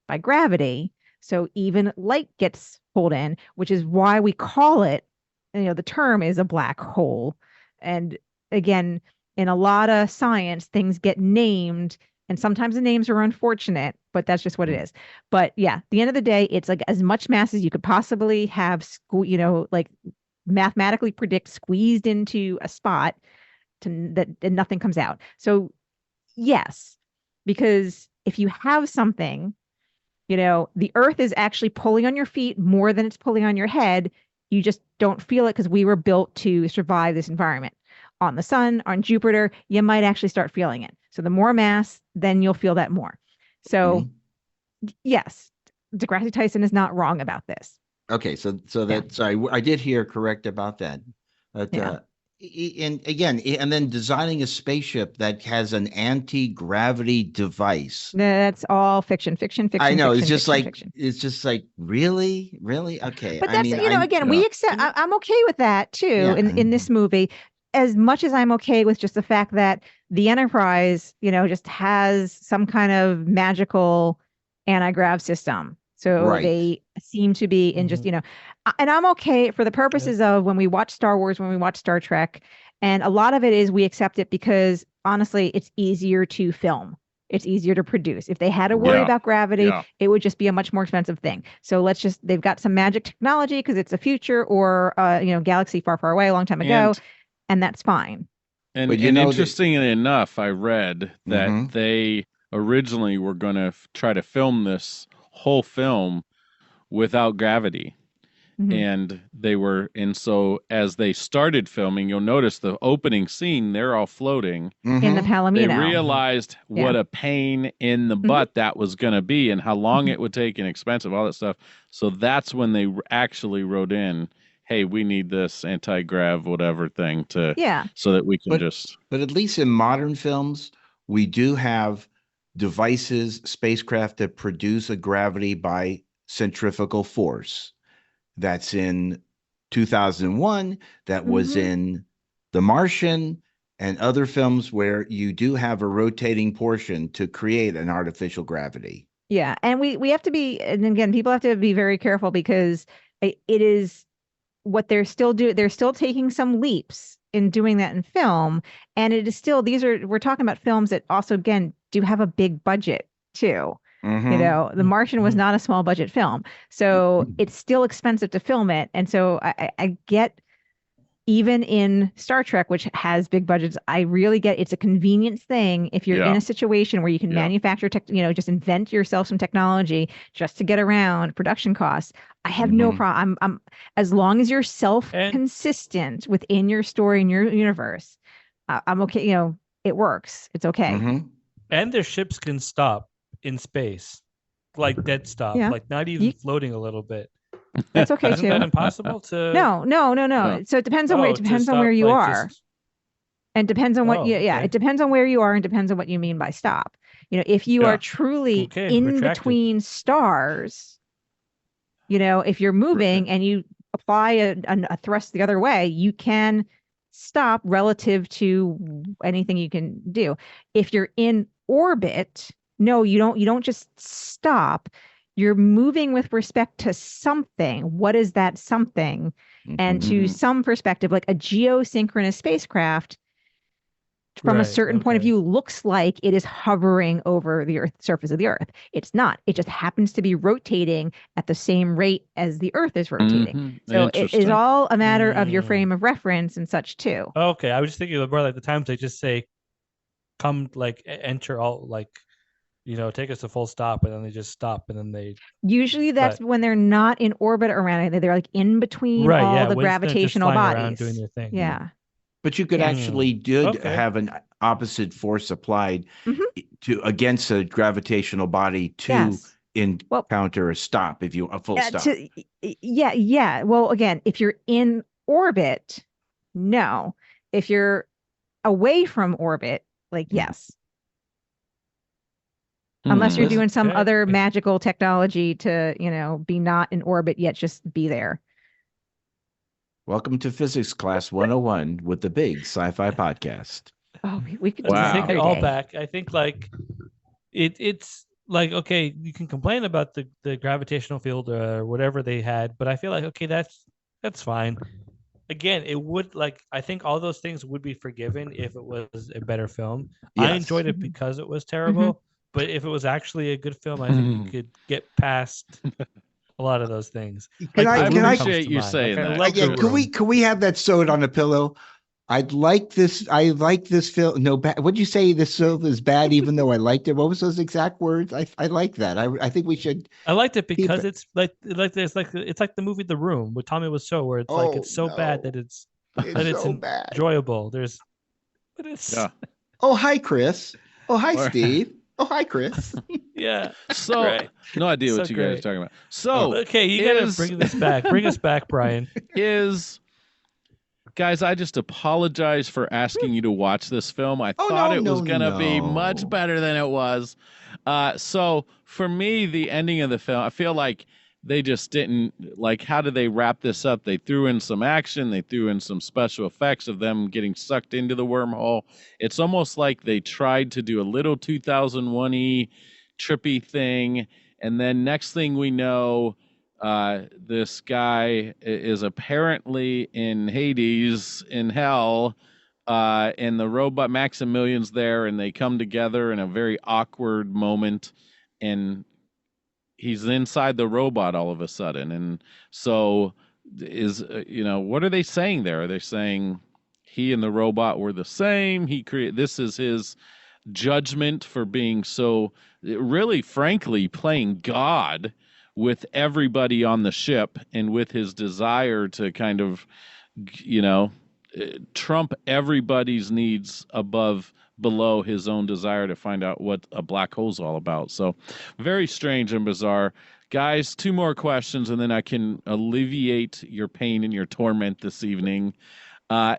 by gravity. So even light gets pulled in, which is why we call it, the term is a black hole. And again, in a lot of science, things get named, and sometimes the names are unfortunate, but that's just what it is. But yeah, at the end of the day, it's like as much mass as you could possibly have, like mathematically predict squeezed into a spot that and nothing comes out. So yes, because if you have something, the earth is actually pulling on your feet more than it's pulling on your head. You just don't feel it because we were built to survive this environment. On the sun, on Jupiter, you might actually start feeling it. So the more mass, then you'll feel that more. So yes, deGrasse Tyson is not wrong about this. Okay, so I did hear correct about that. But Yeah. and then designing a spaceship that has an anti-gravity device. That's all fiction. I know, it's just fiction. like really, okay. But I that's, mean, again, we accept, I'm okay with that too Yeah. in this movie, as much as I'm okay with just the fact that the Enterprise, just has some kind of magical anti-grav system. So Right. they seem to be in just, and I'm okay for the purposes of when we watch Star Wars, when we watch Star Trek, and a lot of it is we accept it because honestly, it's easier to film. It's easier to produce. If they had to worry Yeah. about gravity, Yeah. it would just be a much more expensive thing. So they've got some magic technology because it's a future or, galaxy far, far away, a long time ago, and that's fine. And, But interestingly enough, I read that Mhm. they originally were going to try to film this whole film without gravity. Mhm. And so as they started filming, you'll notice the opening scene, they're all floating. In the Mhm. Palomino. They realized what a pain in the butt that was going to be and how long it would take and expensive, all that stuff. So that's when they actually wrote in, hey, we need this anti-grav whatever thing so that we can But at least in modern films, we do have devices, spacecraft that produce a gravity by centrifugal force. That's in 2001. That was in The Martian and other films where you do have a rotating portion to create an artificial gravity. Yeah. And we have to be, and again, people have to be very careful because it is what they're still doing. They're still taking some leaps in doing that in film. And it is still, we're talking about films that also, again, do have a big budget too. The Martian was not a small budget film. So it's still expensive to film it. And so I get, even in Star Trek, which has big budgets, I really get it's a convenience thing. If you're in a situation where you can manufacture just invent yourself some technology just to get around production costs, I have no problem. I'm as long as you're self-consistent within your story and your universe, I'm okay. It works. It's okay. And their ships can stop in space, like dead stop, Yeah. like not even floating a little bit. That's okay Isn't too. that impossible to? No. So it depends on where you are. And depends on what it depends on where you are and depends on what you mean by stop. If you are truly in between stars, if you're moving and you apply a thrust the other way, you can stop relative to anything you can do. If you're in orbit, no, you don't just stop. You're moving with respect to something. What is that something? And to some perspective, like a geosynchronous spacecraft, from a certain point of view, looks like it is hovering over the surface of the Earth. It's not. It just happens to be rotating at the same rate as the Earth is rotating. So it is all a matter of your frame of reference and such too. Okay, I was just thinking more like the times they just say, "Come, like enter all, like take us to full stop," and then they just stop, and then they. Usually, that's when they're not in orbit around it. They're like in between all the gravitational bodies, doing their thing. Yeah. But you could actually have an opposite force applied against a gravitational body to encounter a stop, a full stop. Yeah. Well, again, if you're in orbit, no. If you're away from orbit, like yes. Unless you're doing some other magical technology to, be not in orbit yet just be there. Welcome to Physics Class 101 with the Big Sci-Fi Podcast. Oh, we could take it all back. I think like it's like, okay, you can complain about the gravitational field or whatever they had, but I feel like, okay, that's fine. Again, it would I think all those things would be forgiven if it was a better film. Yes. I enjoyed it because it was terrible, but if it was actually a good film, I think you could get past a lot of those things. I appreciate you saying that. Can we have that sewed on a pillow? I like this film. No, what'd you say? This film is bad, even though I liked it. What was those exact words? I like that. I think we should. I liked it because it's like the movie The Room with Tommy Wiseau, where it's it's so bad that it's enjoyable. Oh, hi, Chris. Oh, hi, Steve. Oh, hi, Chris. Yeah. So no idea what you guys are talking about. So okay, you gotta bring this back. Bring us back, Brian. Guys, I just apologize for asking you to watch this film. I thought it was gonna be much better than it was. So for me, the ending of the film, I feel like they just didn't how did they wrap this up? They threw in some action, they threw in some special effects of them getting sucked into the wormhole. It's almost like they tried to do a little 2001-y trippy thing, and then next thing we know, this guy is apparently in Hades, in hell, and the robot Maximilian's there, and they come together in a very awkward moment, and he's inside the robot all of a sudden. And so what are they saying there? Are they saying he and the robot were the same? This is his judgment for being so, really, frankly, playing God with everybody on the ship, and with his desire to kind of, trump everybody's needs below his own desire to find out what a black hole's all about. So very strange and bizarre. Guys, 2 more questions, and then I can alleviate your pain and your torment this evening.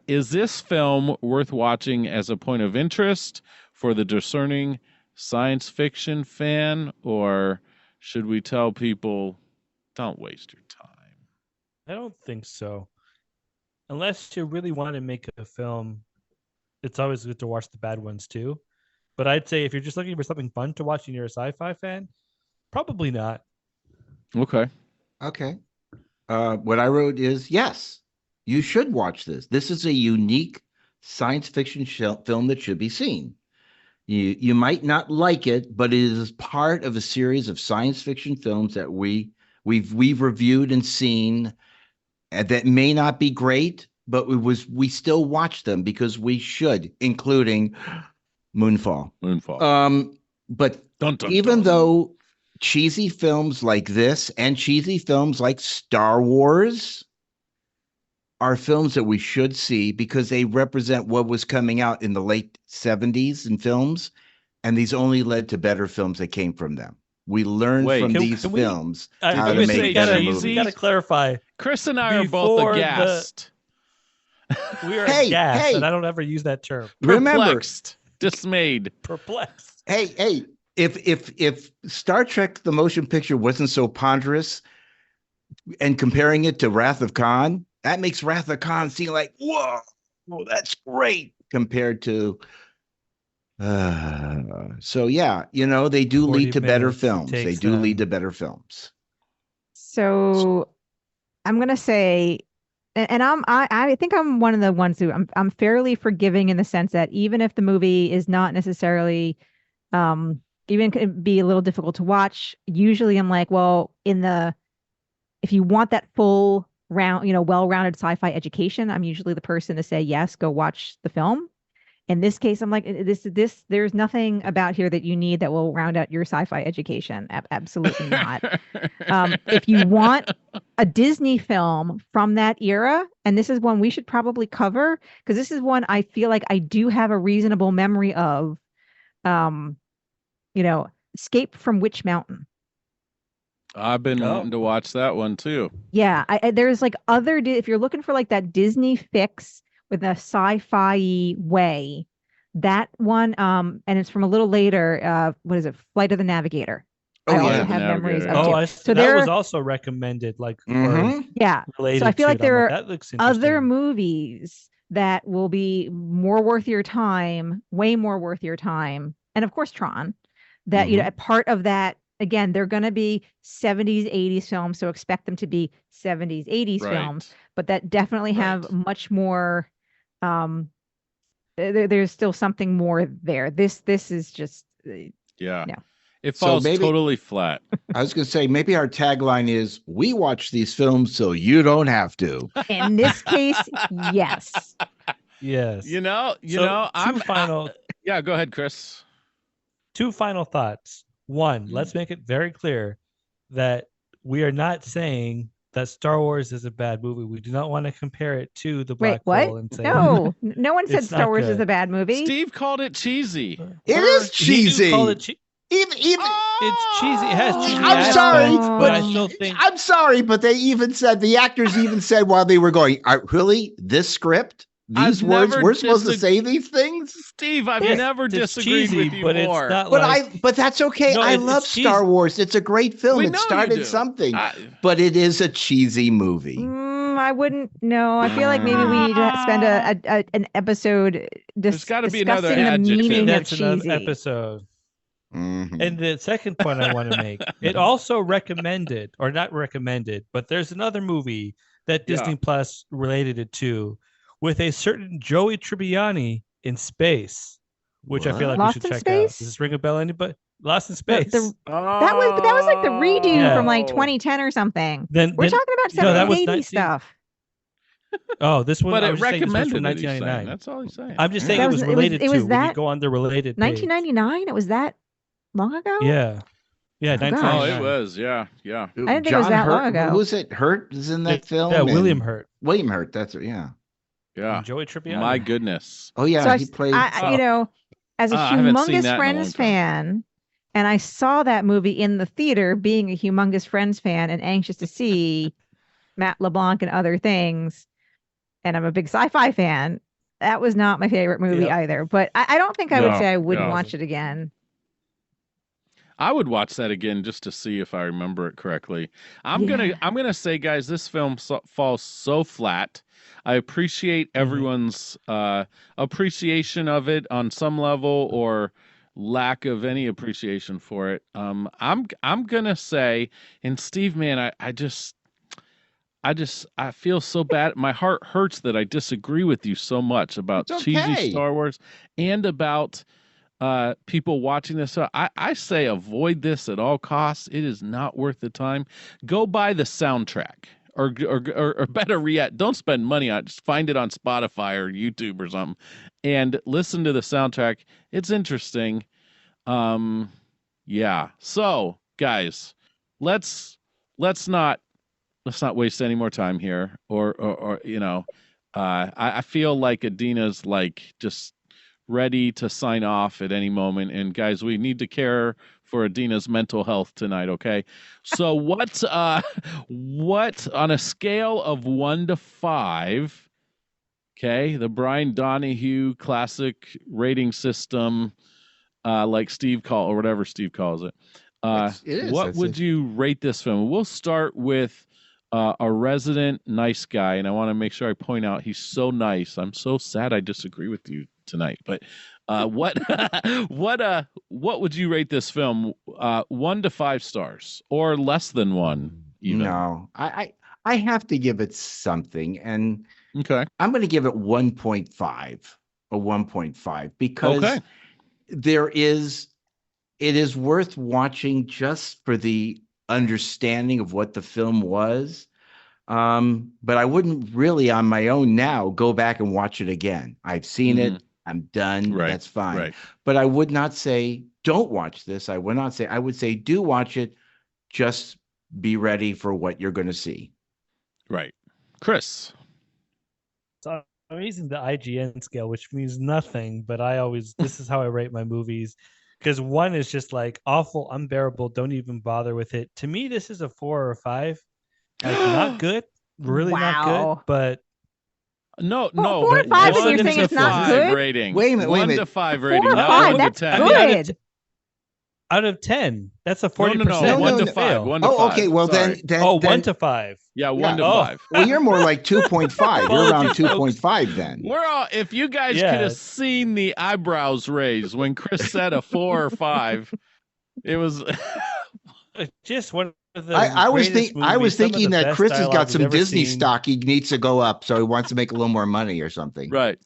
Is this film worth watching as a point of interest for the discerning science fiction fan, or should we tell people, don't waste your time? I don't think so. Unless you really want to make a film, it's always good to watch the bad ones too. But I'd say if you're just looking for something fun to watch and you're a sci-fi fan, probably not. Okay. What I wrote is, yes, you should watch this. This is a unique science fiction film that should be seen. You might not like it, but it is part of a series of science fiction films that we've reviewed and seen, that may not be great, but we still watch them because we should, including Moonfall. But even though cheesy films like this and cheesy films like Star Wars are films that we should see because they represent what was coming out in the late 70s in films, and these only led to better films that came from them. We learned from these films how to make better movies. You got to clarify. Chris and I are both aghast. We are aghast, and I don't ever use that term. Perplexed, dismayed, perplexed. Hey, if Star Trek the motion picture wasn't so ponderous, and comparing it to Wrath of Khan, that makes Wrath of Khan seem like, whoa, that's great compared to. So yeah, they do 40 lead to better minutes it films. They takes do them. lead to better films. So I'm gonna say, and I think I'm one of the ones who I'm fairly forgiving in the sense that even if the movie is not necessarily even could be a little difficult to watch, usually I'm like, well, if you want that full round, well-rounded sci-fi education, I'm usually the person to say yes, go watch the film. In this case, I'm like, there's nothing about here that you need that will round out your sci-fi education. Absolutely not. If you want a Disney film from that era, and this is one we should probably cover, because this is one I feel like I do have a reasonable memory of, Escape from Witch Mountain. I've been wanting to watch that one too. Yeah, there's like if you're looking for like that Disney fix with a sci-fi way, that one, and it's from a little later, what is it? Flight of the Navigator. I also have memories of too. So that was also recommended, like related. So I feel like there that are looks other movies that will be more worth your time, way more worth your time, and of course Tron. That a part of that. Again, they're going to be 70s, 80s films, so expect them to be 70s, 80s films, but that definitely have much more. There's still something more there. This is just no. It So falls maybe- totally flat. I was going to say, maybe our tagline is, we watch these films so you don't have to. In this case, yes. Yes. I'm final. Yeah, go ahead, Chris. 2 final thoughts. One, let's make it very clear that we are not saying that Star Wars is a bad movie. We do not want to compare it to the Black Hole and say no one said it's Star not Wars is good. a bad movie. Steve called it cheesy. It is cheesy. Even it's cheesy. It has cheesy I'm sorry, aspects, but but I still think I'm sorry, but the actors even said while they were going, really, this script, these words, we're supposed to say these things? Steve, I've never disagreed cheesy, with you but more. it's not But that's okay. No, I it's love cheesy. Star Wars. It's a great film. We It know you started do. something, but it is a cheesy movie. I wouldn't know. I feel like maybe we need to spend an episode There's gotta be another discussing the adjective. meaning of that's another cheesy. episode. Mhm. And the second point I want to make, it also recommended, or not recommended, but there's another movie that Disney Plus related it to with a certain Joey Tribbiani in space, which I feel like Lost we should in check Space? out. Does this ring a bell? Anybody? Lost in Space. That was like the redo Yeah. from like 2010 or something. Then We're talking about 70s, no, that was 80s 19 stuff. Oh, this one. But I it was just saying this was recommended from it, he's saying. 1999. That's all he's saying. I'm just saying That it was- was it was- related it was to when you that- go on the related page. 1999? It was that long ago? Yeah. Yeah, Oh, gosh. 1999. Oh, it was. Yeah. I didn't think it was that long ago. Who was it? Hurt is in that film? Yeah, and- William Hurt. William Hurt. That's it. Yeah. Yeah. And Joey Tribbiani. My goodness. Oh yeah, So he played. as a I haven't seen humongous that in a long Friends time. fan, and I saw that movie in the theater being a humongous Friends fan and anxious to see Matt LeBlanc and other things, and I'm a big sci-fi fan. That was not my favorite movie either, but I don't think I would No, say I wouldn't no. watch it again. I would watch that again just to see if I remember it correctly. I'm gonna say, guys, this film falls so flat. I appreciate everyone's appreciation of it on some level or lack of any appreciation for it. I'm gonna say, and Steve, man, I feel so bad. My heart hurts that I disagree with you so much about It's cheesy okay. Star Wars and about people watching this. So I say avoid this at all costs. It is not worth the time. Go buy the soundtrack, or better yet, don't spend money on it. Just find it on Spotify or YouTube or something, and listen to the soundtrack. It's interesting. Yeah. So guys, let's not waste any more time here, or I feel like Adina's like just ready to sign off at any moment. And guys, we need to care for Adina's mental health tonight. Okay. So what on a scale of 1 to 5, okay, the Brian Donahue classic rating system, like Steve or whatever Steve calls it. It is. What That's would it. you rate this film? We'll start with a resident nice guy, and I want to make sure I point out he's so nice. I'm so sad I disagree with you tonight. But what what would you rate this film? 1 to 5 stars, or less than 1? Even? No, I have to give it something, and Okay. I'm going to give it 1.5, a 1.5, because Okay. it is worth watching just for the understanding of what the film was. But I wouldn't really on my own now go back and watch it again. I've seen it. I'm done. Right, That's fine. right. But I would not say don't watch this. I would not say. I would say do watch it. Just be ready for what you're going to see. Right. Chris. So I'm using the IGN scale, which means nothing, but this is how I rate my movies. Because 1 is just like awful, unbearable, don't even bother with it. To me, this is a 4 or a 5. Like not good, really not Wow. good, but No, Well, no. 4 or 5 1 and you're to saying it's not 5 good? rating. Wait a minute, wait a 1 to minute. 5 4 rating, or not 5, 1 that's to 10. good. out of 10, that's a 40%. No, 1 to no. 5. 1 to 5. Oh, okay. Well, Sorry. then. Oh, then 1 to 5. Yeah, 1 to Oh. 5. Well, you're more like 2.5. You're around Apologies, folks. 2.5 then. We're all. If you guys Yeah. could have seen the eyebrows raised when Chris said a 4 or 5, it was. Just one of the I was greatest I was movies, some of thinking the that best Chris has dialogue got we've some ever Disney seen. stock he needs to go up, so he wants to make a little more money or something. Right.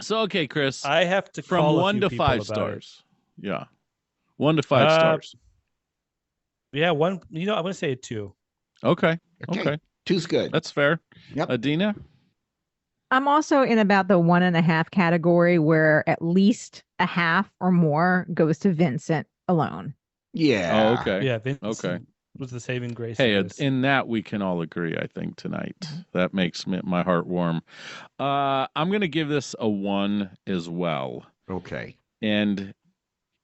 So okay, Chris. I have to From call a 1 few to people 5 about it. stars. Yeah. 1 to 5 Uh, stars. Yeah, 1. I'm going to say a 2. Okay. Okay. Two's good. That's fair. Yep. Adina? I'm also in about the 1.5 category where at least a half or more goes to Vincent alone. Yeah. Oh, okay. Yeah, Vincent Okay. was the saving grace. Hey, of this. in that we can all agree, I think, tonight. That makes my heart warm. I'm going to give this a 1 as well. Okay. And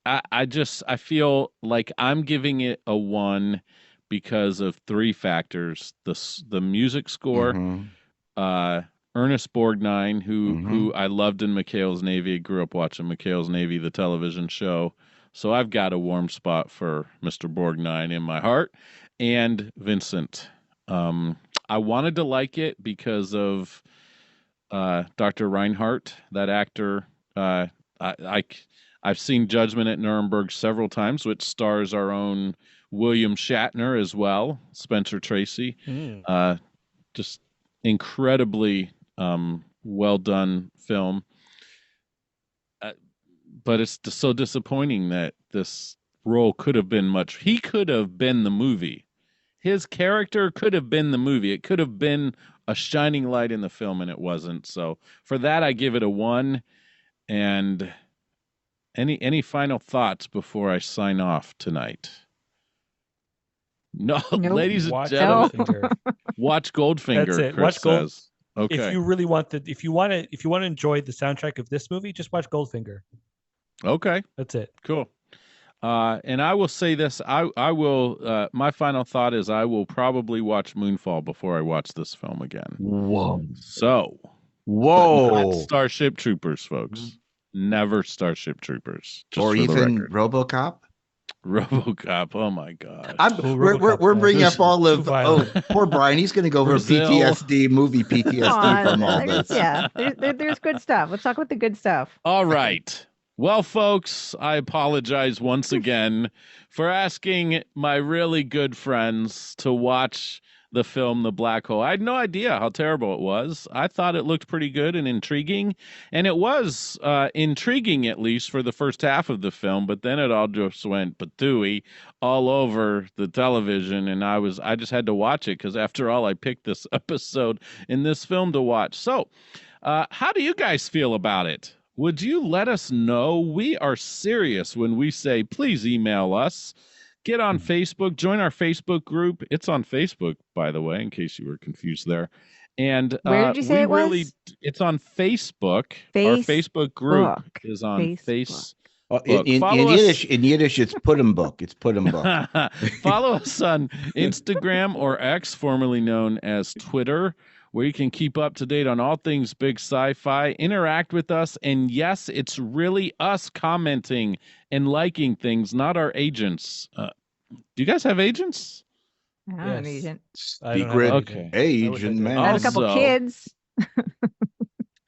I feel like I'm giving it a 1 because of 3 factors. The music score, Mhm. Ernest Borgnine, who Mhm. I loved in McHale's Navy, grew up watching McHale's Navy, the television show. So I've got a warm spot for Mr. Borgnine in my heart. And Vincent. I wanted to like it because of Dr. Reinhardt, that actor. I've seen Judgment at Nuremberg several times, which stars our own William Shatner as well, Spencer Tracy. Just incredibly well done film. But it's so disappointing that this role could have been he could have been the movie. His character could have been the movie. It could have been a shining light in the film, and it wasn't. So for that, I give it a 1. And any final thoughts before I sign off tonight? No, Nope. ladies and Watch gentlemen, Goldfinger. watch Goldfinger. That's it. Chris Watch Gold- says. Okay. If you really want if you want to enjoy the soundtrack of this movie, just watch Goldfinger. Okay. That's it. Cool. And I will say this. I will. My final thought is I will probably watch Moonfall before I watch this film again. Whoa. So. Whoa. But not Starship Troopers, folks. Never Starship Troopers. Just Or for the even record. RoboCop. RoboCop. Oh my God. We're bringing up all of. Too Oh, violent. poor Brian. He's going to go for Brazil. PTSD, movie Come PTSD on, from all there's- this. yeah, there's good stuff. Let's talk about the good stuff. All right. Well, folks, I apologize once again for asking my really good friends to watch the film The Black Hole. I had no idea how terrible it was. I thought it looked pretty good and intriguing, and it was intriguing at least for the first half of the film, but then it all just went patooey all over the television, and I just had to watch it because after all, I picked this episode in this film to watch. So, how do you guys feel about it? Would you let us know? We are serious when we say, please email us. Get on Facebook. Join our Facebook group. It's on Facebook, by the way, in case you were confused there. And Where did you say it was? It's on Facebook. Our Facebook group is on Facebook. Oh, in Yiddish, it's Pudd'em book. It's Pudd'em book. Follow us on Instagram or X, formerly known as Twitter, where you can keep up to date on all things big sci-fi, interact with us, and yes, it's really us commenting and liking things, not our agents. Do you guys have agents? I don't have an Yes. agent. I don't have Secret Okay. anything. I wish I agent did. man. I have a couple Also- kids.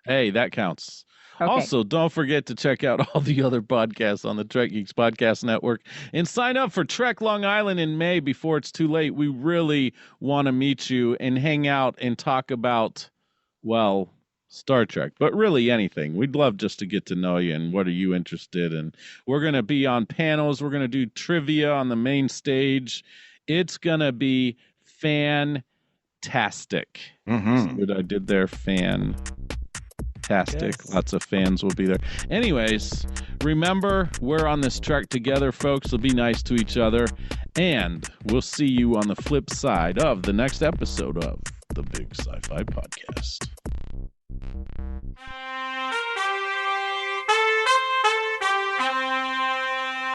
Hey, that counts. Okay. Also, don't forget to check out all the other podcasts on the Trek Geeks Podcast Network and sign up for Trek Long Island in May before it's too late. We really want to meet you and hang out and talk about, well, Star Trek, but really anything. We'd love just to get to know you and what are you interested in. We're going to be on panels. We're going to do trivia on the main stage. It's going to be fantastic. Mhm. See what I did there? Fantastic. Yes. Lots of fans will be there. Anyways, remember, we're on this trek together, folks. So be nice to each other. And we'll see you on the flip side of the next episode of the Big Sci-Fi Podcast.